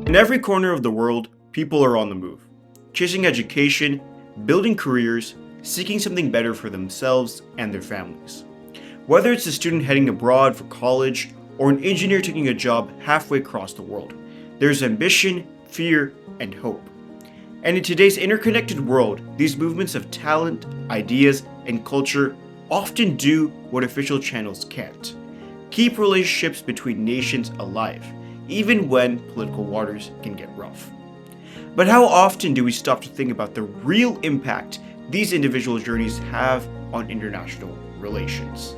In every corner of the world, people are on the move, chasing education, building careers, seeking something better for themselves and their families. Whether it's a student heading abroad for college or an engineer taking a job halfway across the world, there's ambition, fear, and hope. And in today's interconnected world, these movements of talent, ideas, and culture often do what official channels can't: keep relationships between nations alive, even when political waters can get rough. But how often do we stop to think about the real impact these individual journeys have on international relations?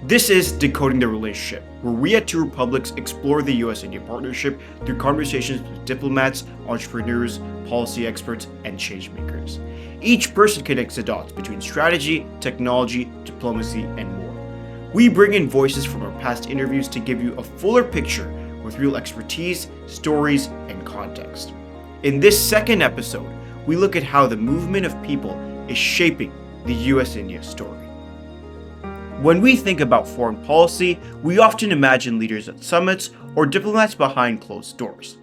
This is Decoding the Relationship, where we at Two Republics explore the U.S. India partnership through conversations with diplomats, entrepreneurs, policy experts, and changemakers. Each person connects the dots between strategy, technology, diplomacy, and more. We bring in voices from our past interviews to give you a fuller picture with real expertise, stories, and context. In this second episode, we look at how the movement of people is shaping the U.S. India story. When we think about foreign policy, we often imagine leaders at summits or diplomats behind closed doors.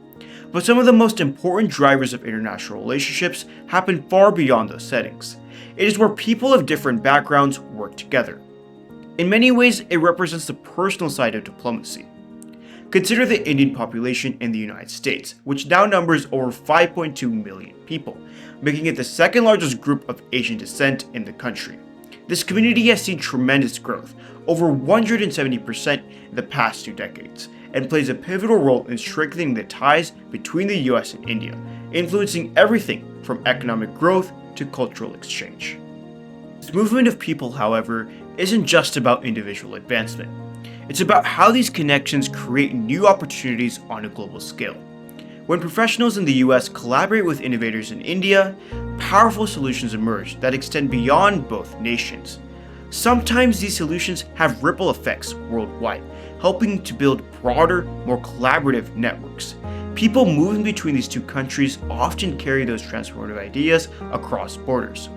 But some of the most important drivers of international relationships happen far beyond those settings. It is where people of different backgrounds work together. In many ways, it represents the personal side of diplomacy. Consider the Indian population in the United States, which now numbers over 5.2 million people, making it the second largest group of Asian descent in the country. This community has seen tremendous growth, over 170% in the past 2 decades, and plays a pivotal role in strengthening the ties between the US and India, influencing everything from economic growth to cultural exchange. This movement of people, however, isn't just about individual advancement. It's about how these connections create new opportunities on a global scale. When professionals in the US collaborate with innovators in India, powerful solutions emerge that extend beyond both nations. Sometimes these solutions have ripple effects worldwide, helping to build broader, more collaborative networks. People moving between these two countries often carry those transformative ideas across borders.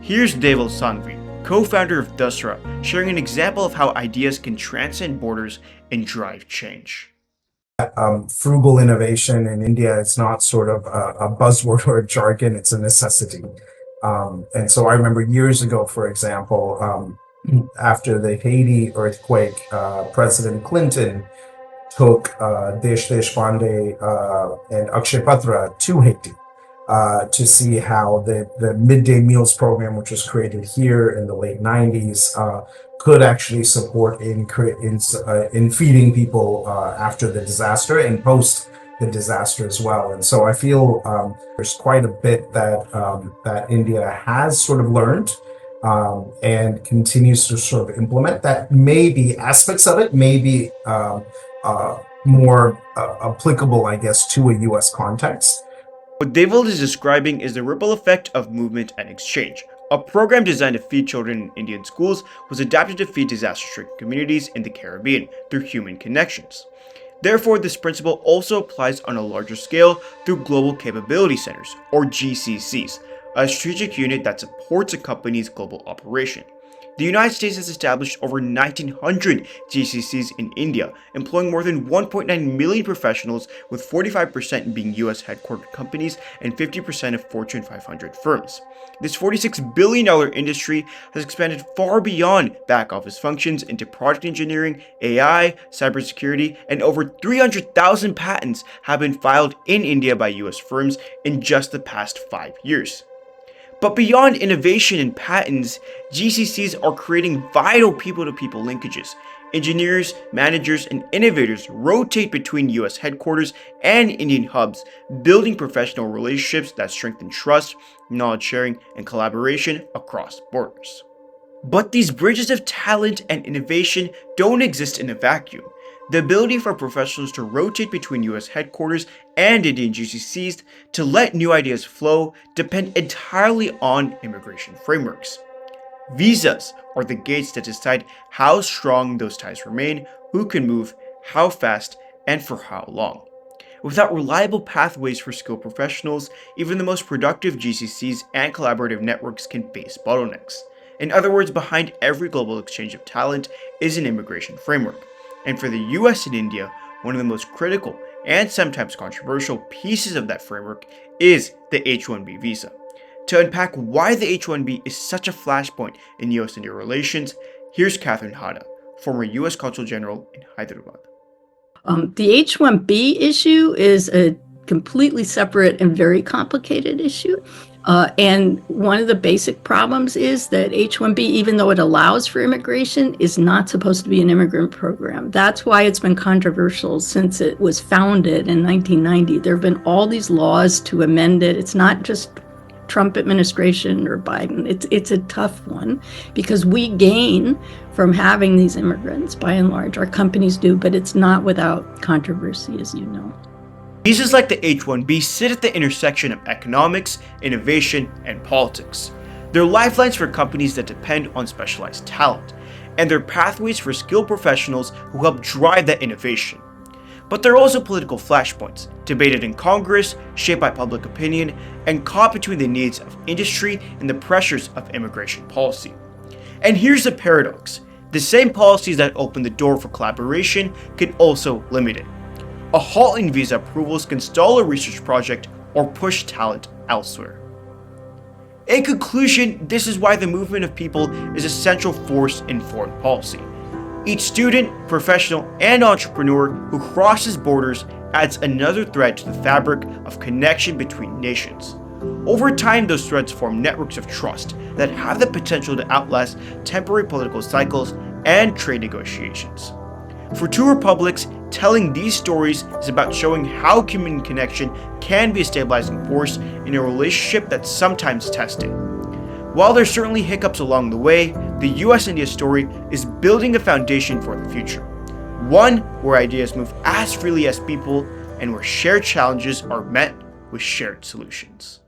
Here's Deval Sanghavi, co-founder of Dusra, sharing an example of how ideas can transcend borders and drive change. Frugal innovation in India is not sort of a buzzword or a jargon, it's a necessity. And so I remember years ago, for example, after the Haiti earthquake, President Clinton took Deshpande and Akshay Patra to Haiti to see how the midday meals program, which was created here in the late 90s, could actually support in feeding people after the disaster and post the disaster as well. And so I feel there's quite a bit that India has sort of learned and continues to sort of implement, that maybe aspects of it may be more applicable, I guess, to a US context. What Deval is describing is the ripple effect of movement and exchange. A program designed to feed children in Indian schools was adapted to feed disaster-stricken communities in the Caribbean through human connections. Therefore, this principle also applies on a larger scale through Global Capability Centers, or GCCs, a strategic unit that supports a company's global operation. The United States has established over 1,900 GCCs in India, employing more than 1.9 million professionals, with 45% being US headquartered companies and 50% of Fortune 500 firms. This $46 billion industry has expanded far beyond back office functions into product engineering, AI, cybersecurity, and over 300,000 patents have been filed in India by US firms in just the past 5 years. But beyond innovation and patents, GCCs are creating vital people-to-people linkages. Engineers, managers, and innovators rotate between US headquarters and Indian hubs, building professional relationships that strengthen trust, knowledge sharing, and collaboration across borders. But these bridges of talent and innovation don't exist in a vacuum. The ability for professionals to rotate between US headquarters and Indian GCCs to let new ideas flow depend entirely on immigration frameworks. Visas are the gates that decide how strong those ties remain, who can move, how fast, and for how long. Without reliable pathways for skilled professionals, even the most productive GCCs and collaborative networks can face bottlenecks. In other words, behind every global exchange of talent is an immigration framework. And for the US and India, one of the most critical and sometimes controversial pieces of that framework is the H-1B visa. To unpack why the H-1B is such a flashpoint in U.S.-India relations, here's Katherine Hadda, former U.S. Consul General in Hyderabad. The H-1B issue is a completely separate and very complicated issue. And one of the basic problems is that H-1B, even though it allows for immigration, is not supposed to be an immigrant program. That's why it's been controversial since it was founded in 1990. There have been all these laws to amend it. It's not just Trump administration or Biden. It's a tough one because we gain from having these immigrants, by and large. Our companies do, but it's not without controversy, as you know. Visas like the H-1B sit at the intersection of economics, innovation, and politics. They're lifelines for companies that depend on specialized talent, and they're pathways for skilled professionals who help drive that innovation. But they're also political flashpoints, debated in Congress, shaped by public opinion, and caught between the needs of industry and the pressures of immigration policy. And here's the paradox. The same policies that open the door for collaboration can also limit it. A halt in visa approvals can stall a research project or push talent elsewhere. In conclusion, this is why the movement of people is a central force in foreign policy. Each student, professional, and entrepreneur who crosses borders adds another thread to the fabric of connection between nations. Over time, those threads form networks of trust that have the potential to outlast temporary political cycles and trade negotiations. For two republics, telling these stories is about showing how human connection can be a stabilizing force in a relationship that's sometimes tested. While there's certainly hiccups along the way, the U.S.-India story is building a foundation for the future. One where ideas move as freely as people and where shared challenges are met with shared solutions.